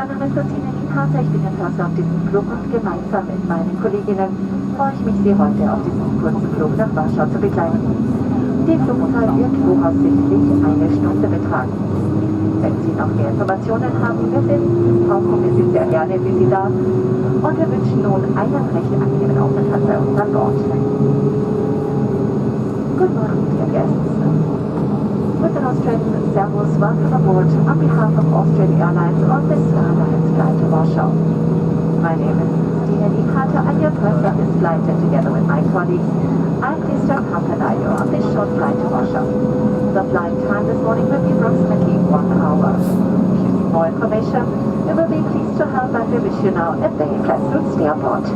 Mein Name ist Austrian Airlines. Ich bin jetzt auf diesem Flug und gemeinsam mit meinen Kolleginnen freue ich mich, Sie heute auf diesem kurzen Flug nach Warschau zu begleiten. Die Flugzeit wird voraussichtlich eine Stunde betragen. Wenn Sie noch mehr Informationen haben, brauchen wir Sie sehr gerne für Sie da. Und wir wünschen nun einen recht angenehmen Aufenthalt bei uns an Bord. Good morning, dear guests. With an Austrian Servus, welcome aboard on behalf of Austrian Airlines on this Airlines flight to Warsaw. My name is Stina Liebharter. I'm your purser on this flight, and together with my colleagues, I'm pleased to accompany you on this short flight to Warsaw. The flight time this morning will be approximately 1 hour. If you need more information, we will be pleased to help, and we wish you now a very pleasant stay aboard.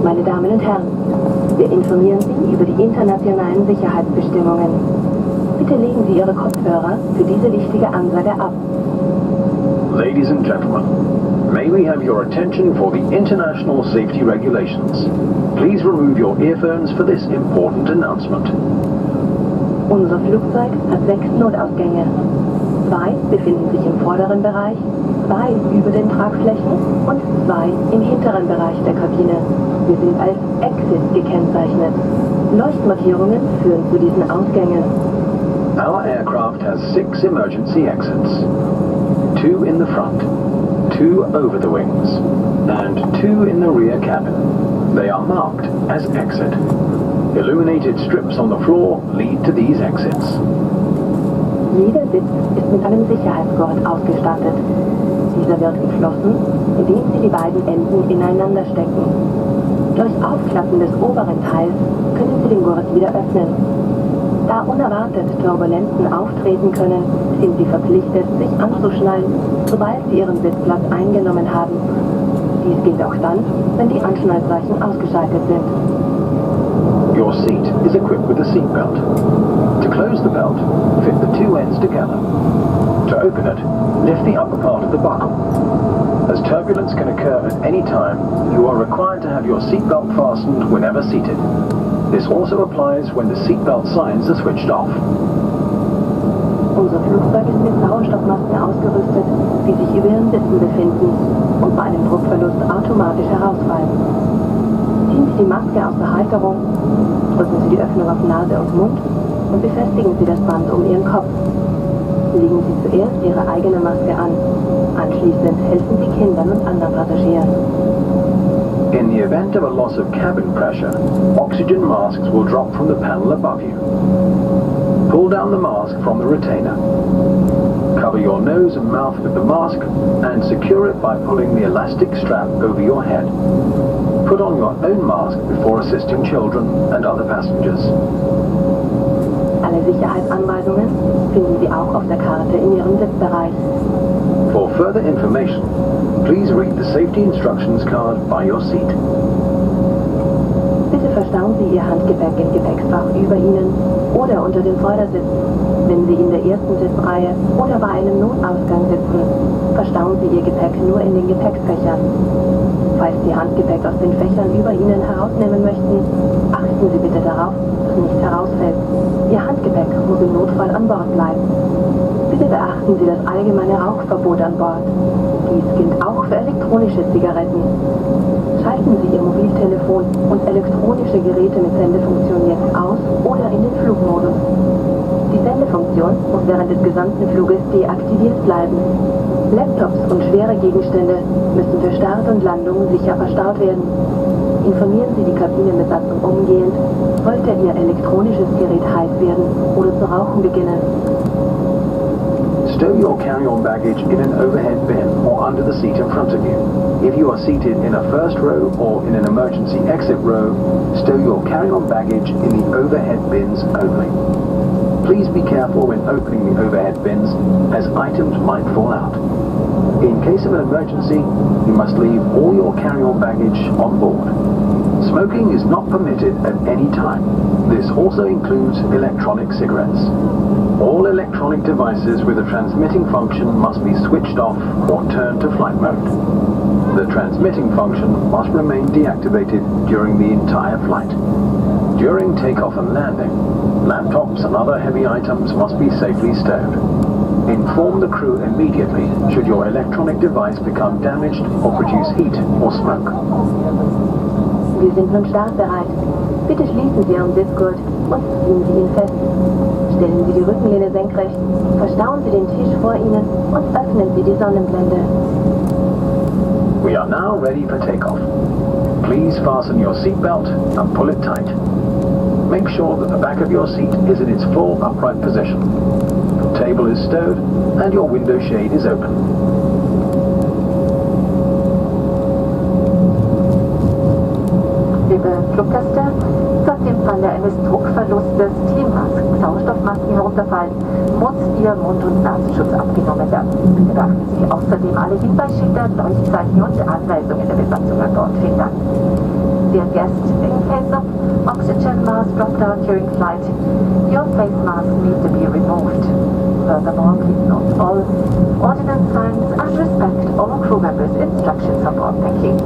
Meine Damen und Herren, wir informieren Sie über die internationalen Sicherheitsbestimmungen. Bitte legen Sie Ihre Kopfhörer für diese wichtige Ansage ab. Ladies and gentlemen, may we have your attention for the international safety regulations. Please remove your earphones for this important announcement. Unser Flugzeug hat 6 Notausgänge. 2 befinden sich im vorderen Bereich, 2 über den Tragflächen und 2 im hinteren Bereich der Kabine. Wir sind als Exit gekennzeichnet. Leuchtmarkierungen führen zu diesen Ausgängen. Our aircraft has 6 emergency exits. 2 in the front, 2 over the wings, and 2 in the rear cabin. They are marked as exit. Illuminated strips on the floor lead to these exits. Jeder Sitz ist mit einem Sicherheitsgurt ausgestattet. Dieser wird geschlossen, indem Sie die beiden Enden ineinander stecken. Durch Aufklappen des oberen Teils können Sie den Gurt wieder öffnen. Da unerwartet Turbulenzen auftreten können, sind Sie verpflichtet, sich anzuschnallen, sobald Sie Ihren Sitzplatz eingenommen haben. Dies gilt auch dann, wenn die Anschnallzeichen ausgeschaltet sind. Your seat is equipped with a seatbelt. To close the belt, fit the 2 ends together. To open it, lift the upper part of the buckle. As turbulence can occur at any time, you are required to have your seatbelt fastened whenever seated. This also applies when the seatbelt signs are switched off. Unser Flugzeug ist mit Sauerstoffmasken ausgerüstet, die sich über Ihren Sitzen befinden und bei einem Druckverlust automatisch herausfallen. Ziehen Sie die Maske aus der Halterung, drücken Sie die Öffnung auf Nase und Mund und befestigen Sie das Band um Ihren Kopf. Legen Sie zuerst Ihre eigene Maske an. Anschließend helfen Sie Kindern und anderen Passagieren. In the event of a loss of cabin pressure, oxygen masks will drop from the panel above you. Pull down the mask from the retainer. Cover your nose and mouth with the mask and secure it by pulling the elastic strap over your head. Put on your own mask before assisting children and other passengers. Alle Sicherheitsanweisungen finden Sie auch auf der Karte in Ihrem Sitzbereich. For further information, please read the safety instructions card by your seat. Bitte verstauen Sie Ihr Handgepäck im Gepäckfach über Ihnen oder unter dem Vordersitz. Wenn Sie in der ersten Sitzreihe oder bei einem Notausgang sitzen, verstauen Sie Ihr Gepäck nur in den Gepäckfächern. Falls Sie Handgepäck aus den Fächern über Ihnen herausnehmen möchten, achten Sie bitte darauf, dass nichts herausfällt. Ihr Handgepäck muss im Notfall an Bord bleiben. Bitte beachten Sie das allgemeine Rauchverbot an Bord. Dies gilt auch für elektronische Zigaretten. Schalten Sie Ihr Mobiltelefon und elektronische Geräte mit Sendefunktion jetzt aus oder in den Flugmodus. Die Die Sendefunktion muss während des gesamten Fluges deaktiviert bleiben. Laptops und schwere Gegenstände müssen für Start und Landung sicher verstaut werden. Informieren Sie die Kabinenbesatzung umgehend, sollte Ihr elektronisches Gerät heiß werden oder zu rauchen beginnen. Stow your carry-on baggage in an overhead bin or under the seat in front of you. If you are seated in a first row or in an emergency exit row, stow your carry-on baggage in the overhead bins only. Please be careful when opening the overhead bins, as items might fall out. In case of an emergency, you must leave all your carry-on baggage on board. Smoking is not permitted at any time. This also includes electronic cigarettes. All electronic devices with a transmitting function must be switched off or turned to flight mode. The transmitting function must remain deactivated during the entire flight. During takeoff and landing, laptops and other heavy items must be safely stowed. Inform the crew immediately should your electronic device become damaged or produce heat or smoke. Wir sind nun startbereit. Bitte schließen Sie Ihren Sitzgurt und ziehen Sie ihn fest. Stellen Sie die Rückenlehne senkrecht, verstauen Sie den Tisch vor Ihnen und öffnen Sie die Sonnenblende. We are now ready for takeoff. Please fasten your seatbelt and pull it tight. Make sure that the back of your seat is in its full upright position. The table is stowed and your window shade is open. Liebe Fluggäste, sollte im Falle eines Druckverlustes Teammasken, Sauerstoffmasken herunterfallen, muss Ihr Mund- und Nasenschutz abgenommen werden. Bitte beachten Sie außerdem alle Hinweisschilder, Leuchtzeichen und Anweisungen der Besatzung an Bord. Vielen Dank. Dear guests, in case of oxygen mask drop down during flight, your face mask needs to be removed. Furthermore, please note all ordinance signs and respect all crew members' instructions on board. Thank you.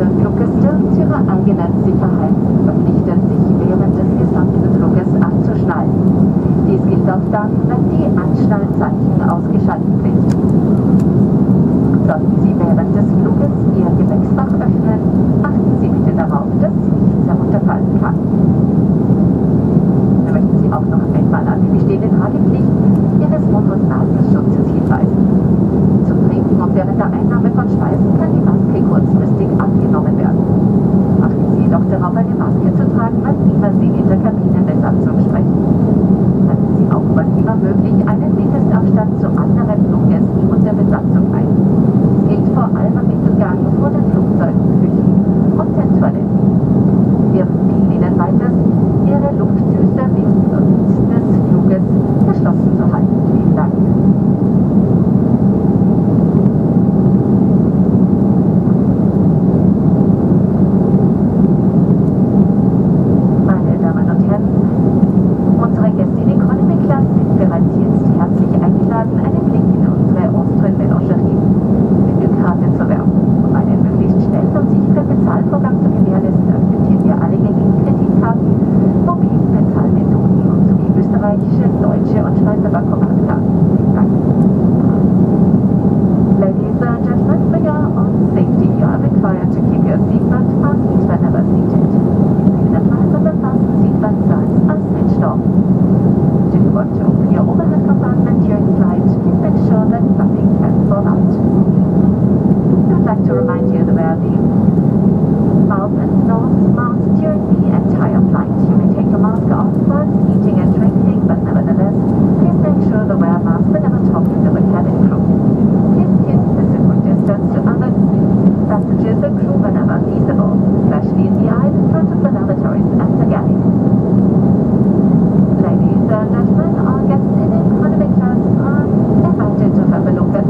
Unsere Fluggäste zu ihrer eigenen Sicherheit verpflichten sich während des gesamten Fluges anzuschnallen. Dies gilt auch dann, wenn die Anschnallzeichen ausgeschaltet sind. Sollten Sie während des Fluges Ihr Gepäckfach öffnen, achten Sie bitte darauf, dass nichts herunterfallen kann. Wir möchten Sie auch noch einmal an die bestehende Tragepflicht Ihres Mund- und Nasenschutzes hinweisen. Zum Trinken und während der Einnahme von Speisen kann die Maske kurzfristig abgenommen werden. Achten Sie jedoch darauf, eine Maske zu tragen, wann immer Sie in der Kabinenbesatzung sprechen. Halten Sie auch wann immer möglich einen Mindestabstand zu anderen Fluggästen und der Besatzung ein. Dies gilt vor allem am Mittelgang vor den Flugzeugen, Küchen und den Toiletten. Wir empfehlen Ihnen weiters, Ihre Luftdüse während des Fluges geschlossen zu halten. Vielen Dank. Meine Damen und Herren, unsere Gäste in Economy Class sind bereits jetzt herzlich eingeladen, einen Blick in unsere Austrian Menagerie mit der Karte zu werfen. Um einen möglichst schnellen und sicheren Bezahlvorgang zu gewährleisten, akzeptieren wir alle gängigen Kreditkarten, mobilen Bezahlmethoden und sowie österreichische, deutsche und Schweizer Bankomatkarten. Vielen Dank. Ladies and gentlemen, for your own safety, you are required to keep your seatbelt fastened whenever seated. Please advise that the fasten seatbelt signs are switched off. Should you want to open your overhead compartment during flight, please make sure that nothing can fall out. We would like to remind you to wear the mouth and nose mask during the entire flight. You may take your mask off whilst eating and drinking, but nevertheless, please make sure to wear a mask whenever talking to the cabin crew. Please keep physical distance to other passengers and crew whenever feasible, especially in the aisle in front of the lavatories and the galley. Ladies and gentlemen, all guests in economy class are invited to have a look at